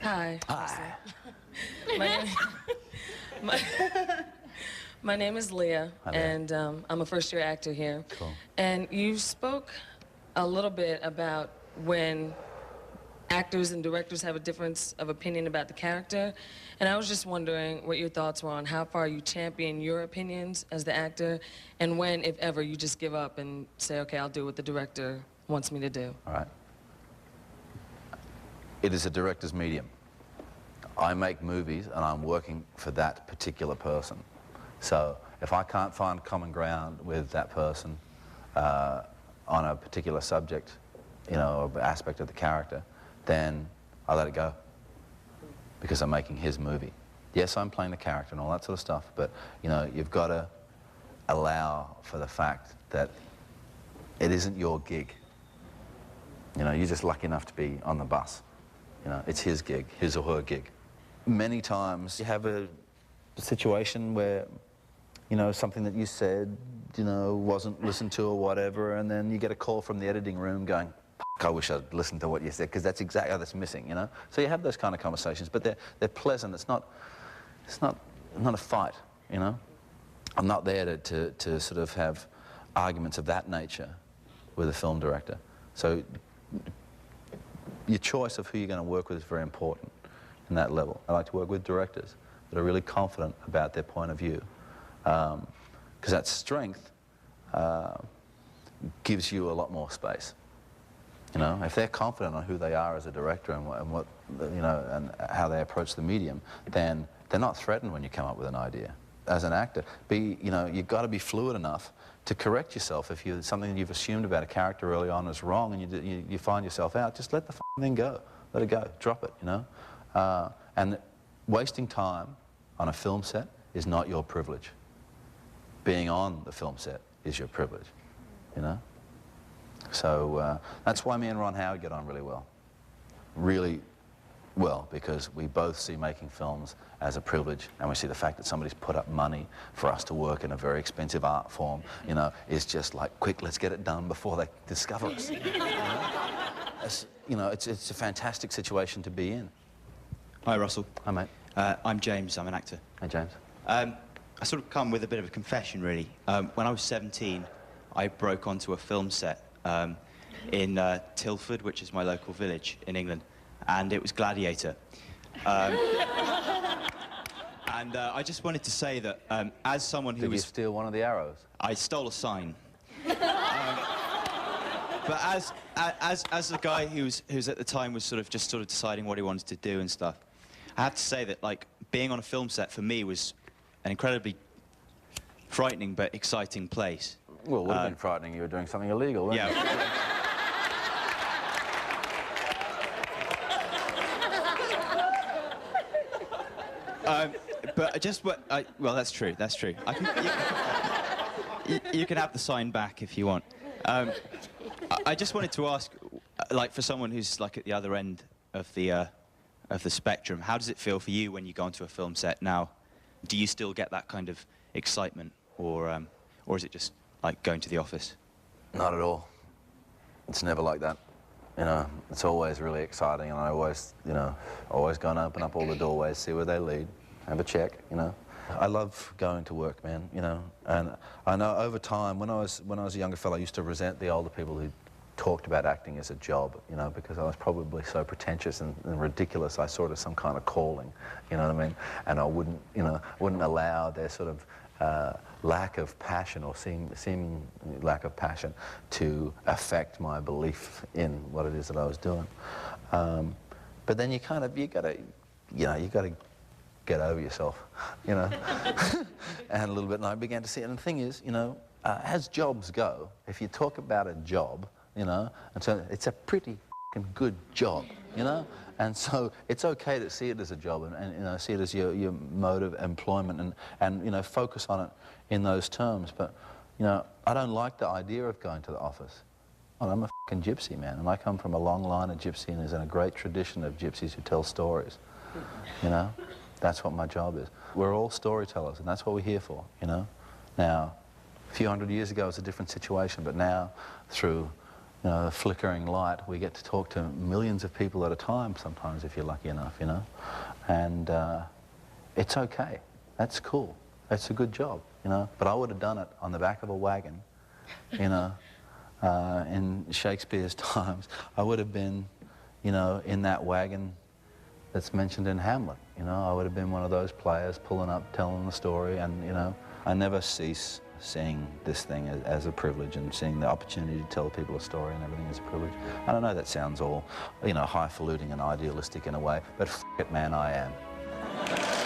Hi. Hi. My name, my, my name is Leah, Hi there. and I'm a first-year actor here. Cool. And you spoke a little bit about when actors and directors have a difference of opinion about the character. And I was just wondering what your thoughts were on how far you champion your opinions as the actor, and when, if ever, you just give up and say, okay, I'll do what the director wants me to do. All right. It is a director's medium. I make movies and I'm working for that particular person. So if I can't find common ground with that person on a particular subject, you know, or aspect of the character, then I let it go because I'm making his movie. Yes, I'm playing the character and all that sort of stuff, but, you know, you've got to allow for the fact that it isn't your gig. You know, you're just lucky enough to be on the bus. You know, it's his gig, his or her gig. Many times you have a situation where, you know, something that you said, you know, wasn't listened to or whatever, and then you get a call from the editing room going, I wish I'd listened to what you said, because that's exactly how that's missing, you know? So you have those kind of conversations, but they're pleasant. It's not a fight, you know? I'm not there to sort of have arguments of that nature with a film director. So your choice of who you're going to work with is very important in that level. I like to work with directors that are really confident about their point of view, because that strength gives you a lot more space. You know, if they're confident on who they are as a director and what you know, and how they approach the medium, then they're not threatened when you come up with an idea. As an actor, you know, you've got to be fluid enough to correct yourself if something that you've assumed about a character early on is wrong and you find yourself out. Just let the thing go. Let it go. Drop it, you know. And wasting time on a film set is not your privilege. Being on the film set is your privilege, you know. So that's why me and Ron Howard get on really well. Really well, because we both see making films as a privilege, and we see the fact that somebody's put up money for us to work in a very expensive art form, you know, is just like, quick, let's get it done before they discover us. You know, it's a fantastic situation to be in. Hi, Russell. Hi, mate. I'm James. I'm an actor. Hi, James. I sort of come with a bit of a confession, really. When I was 17, I broke onto a film set in Tilford, which is my local village in England, and it was Gladiator. And I just wanted to say that as someone who Did you steal one of the arrows? I stole a sign. But as a guy who's at the time was sort of deciding what he wanted to do and stuff, I have to say that, like, being on a film set for me was an incredibly frightening but exciting place. Well, it would have been frightening. You were doing something illegal, weren't you? Yeah. But just what well, that's true. That's true. You can have the sign back if you want. I just wanted to ask, like, for someone who's like at the other end of the spectrum, how does it feel for you when you go onto a film set now? Do you still get that kind of excitement, or is it just like going to the office? Not at all. It's never like that. You know, it's always really exciting, and I always, you know, always go and open up all the doorways, see where they lead, have a check, you know. I love going to work, man, you know, and I know over time, when I was a younger fellow, I used to resent the older people who talked about acting as a job, you know, because I was probably so pretentious and ridiculous. I saw it as some kind of calling, you know what I mean? And I wouldn't, you know, wouldn't allow their sort of lack of passion or seeming lack of passion to affect my belief in what it is that I was doing. But then you gotta get over yourself, you know, and a little bit, and I began to see it. And the thing is, you know, as jobs go, if you talk about a job, you know, and so it's a pretty good job, you know, and so it's okay to see it as a job and you know, see it as your mode of employment and you know, focus on it in those terms. But you know, I don't like the idea of going to the office. Well, I'm a fucking gypsy, man, and I come from a long line of gypsy, and there's a great tradition of gypsies who tell stories, you know. That's what my job is. We're all storytellers, and that's what we're here for, you know. Now, a few hundred years ago, it was a different situation, but now, through you know, a flickering light. We get to talk to millions of people at a time sometimes if you're lucky enough, you know. And it's okay. That's cool. That's a good job, you know. But I would have done it on the back of a wagon, you know. In Shakespeare's times, I would have been, you know, in that wagon that's mentioned in Hamlet, you know. I would have been one of those players pulling up, telling the story, and, you know, I never cease seeing this thing as a privilege and seeing the opportunity to tell people a story and everything as a privilege. I don't know, that sounds all, you know, highfalutin and idealistic in a way, but f*** it, man, I am.